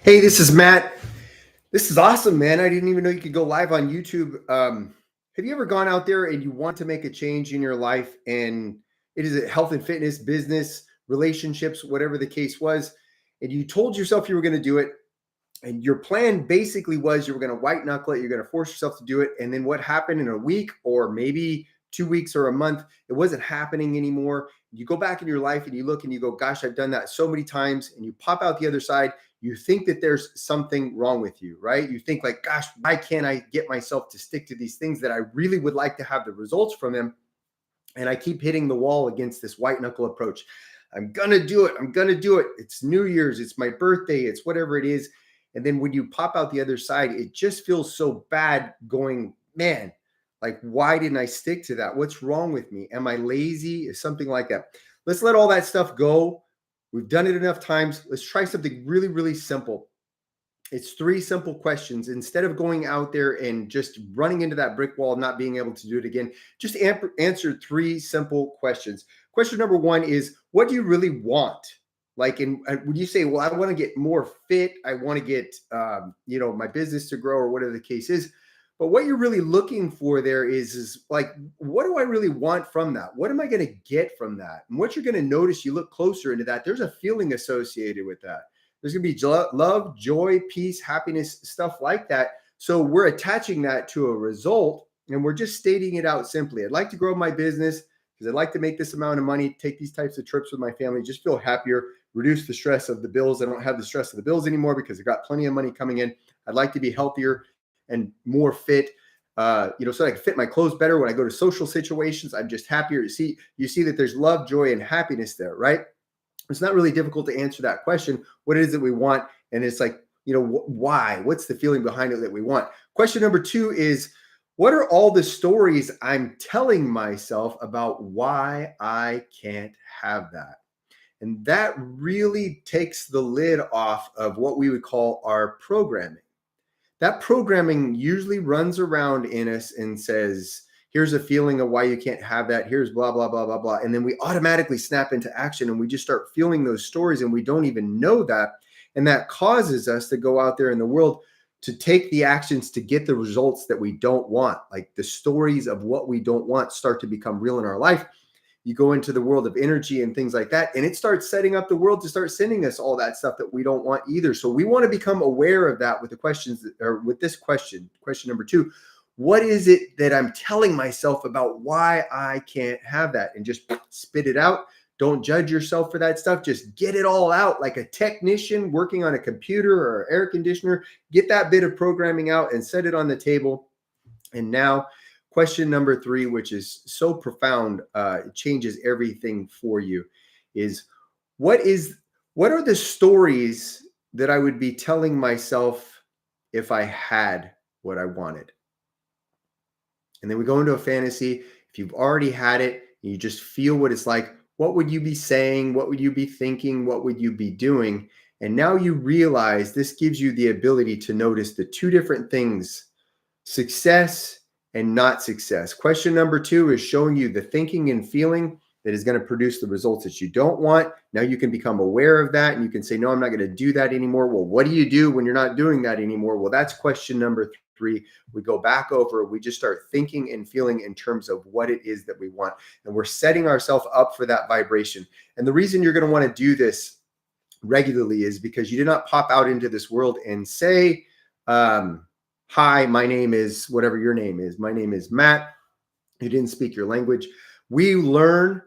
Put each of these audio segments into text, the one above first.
Hey, this is Matt. This is awesome, man. I didn't even know you could go live on YouTube. Have you ever gone out there and you want to make a change in your life, and it is a health and fitness, business, relationships, whatever the case was, and you told yourself you were going to do it, and your plan basically was you were going to white knuckle it, you're going to force yourself to do it, and then what happened in a week or maybe 2 weeks or a month, it wasn't happening anymore. You go back in your life and you look and you go, gosh, I've done that so many times, and you pop out the other side. You think that there's something wrong with you, right? You think like, gosh, why can't I get myself to stick to these things that I really would like to have the results from them? And I keep hitting the wall against this white knuckle approach. I'm going to do it. I'm going to do it. It's New Year's. It's my birthday. It's whatever it is. And then when you pop out the other side, it just feels so bad going, man, like, why didn't I stick to that? What's wrong with me? Am I lazy? Something like that. Let's let all that stuff go. We've done it enough times. Let's try something really, really simple. It's three simple questions. Instead of going out there and just running into that brick wall, not being able to do it again, just answer three simple questions. Question number one is, what do you really want? Like, would you say, well, I want to get more fit. I want to get, my business to grow or whatever the case is. But what you're really looking for there is like, what do I really want from that? What am I going to get from that? And what you're going to notice, you look closer into that, there's a feeling associated with that. There's going to be love, joy, peace, happiness, stuff like that. So we're attaching that to a result, and we're just stating it out simply. I'd like to grow my business because I'd like to make this amount of money, take these types of trips with my family, just feel happier, reduce the stress of the bills. I don't have the stress of the bills anymore because I've got plenty of money coming in. I'd like to be healthier and more fit, so I can fit my clothes better when I go to social situations. I'm just happier. You see that there's love, joy, and happiness there, right? It's not really difficult to answer that question, what it is that we want. And it's like, why? What's the feeling behind it that we want? Question number two is, what are all the stories I'm telling myself about why I can't have that? And that really takes the lid off of what we would call our programming. That programming usually runs around in us and says, here's a feeling of why you can't have that. Here's blah, blah, blah, blah, blah. And then we automatically snap into action and we just start feeling those stories and we don't even know that. And that causes us to go out there in the world to take the actions to get the results that we don't want. Like the stories of what we don't want start to become real in our life. You go into the world of energy and things like that, and it starts setting up the world to start sending us all that stuff that we don't want either. So we want to become aware of that with the questions, or with this question number two. What is it that I'm telling myself about why I can't have that? And just spit it out. Don't judge yourself for that stuff. Just get it all out like a technician working on a computer or air conditioner. Get that bit of programming out and set it on the table. And now, question number three, which is so profound, it changes everything for you, is what are the stories that I would be telling myself if I had what I wanted? And then we go into a fantasy. If you've already had it, and you just feel what it's like, what would you be saying? What would you be thinking? What would you be doing? And now you realize this gives you the ability to notice the two different things: success and not success. Question number two is showing you the thinking and feeling that is going to produce the results that you don't want. Now you can become aware of that and you can say, no, I'm not going to do that anymore. Well, what do you do when you're not doing that anymore? Well, that's question number three. We go back over, we just start thinking and feeling in terms of what it is that we want. And we're setting ourselves up for that vibration. And the reason you're going to want to do this regularly is because you did not pop out into this world and say, hi, my name is whatever your name is. My name is Matt. You didn't speak your language. We learn,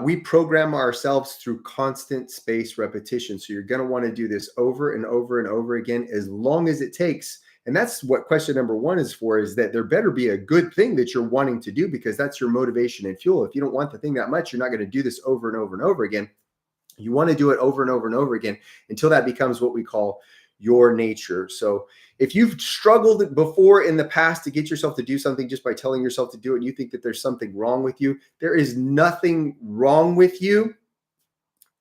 we program ourselves through constant space repetition. So you're going to want to do this over and over and over again, as long as it takes. And that's what question number one is for, is that there better be a good thing that you're wanting to do, because that's your motivation and fuel. If you don't want the thing that much, you're not going to do this over and over and over again. You want to do it over and over and over again until that becomes what we call your nature. So if you've struggled before in the past to get yourself to do something just by telling yourself to do it, and you think that there's something wrong with you, there is nothing wrong with you.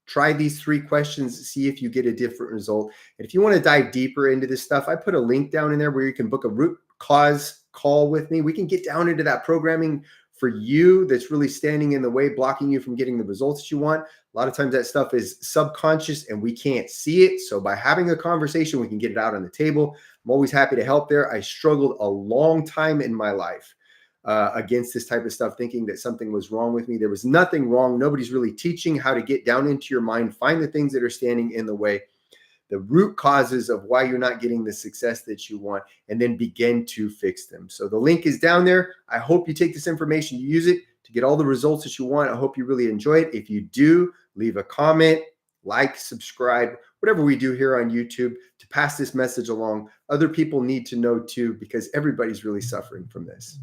Try these three questions, see if you get a different result. And if you want to dive deeper into this stuff, I put a link down in there where you can book a root cause call with me. We can get down into that programming for you that's really standing in the way, blocking you from getting the results that you want. A lot of times that stuff is subconscious and we can't see it. So by having a conversation, we can get it out on the table. I'm always happy to help there. I struggled a long time in my life against this type of stuff, thinking that something was wrong with me. There was nothing wrong. Nobody's really teaching how to get down into your mind, find the things that are standing in the way, the root causes of why you're not getting the success that you want, and then begin to fix them. So the link is down there. I hope you take this information, you use it to get all the results that you want. I hope you really enjoy it. If you do, leave a comment, like, subscribe, whatever we do here on YouTube to pass this message along. Other people need to know too, because everybody's really suffering from this.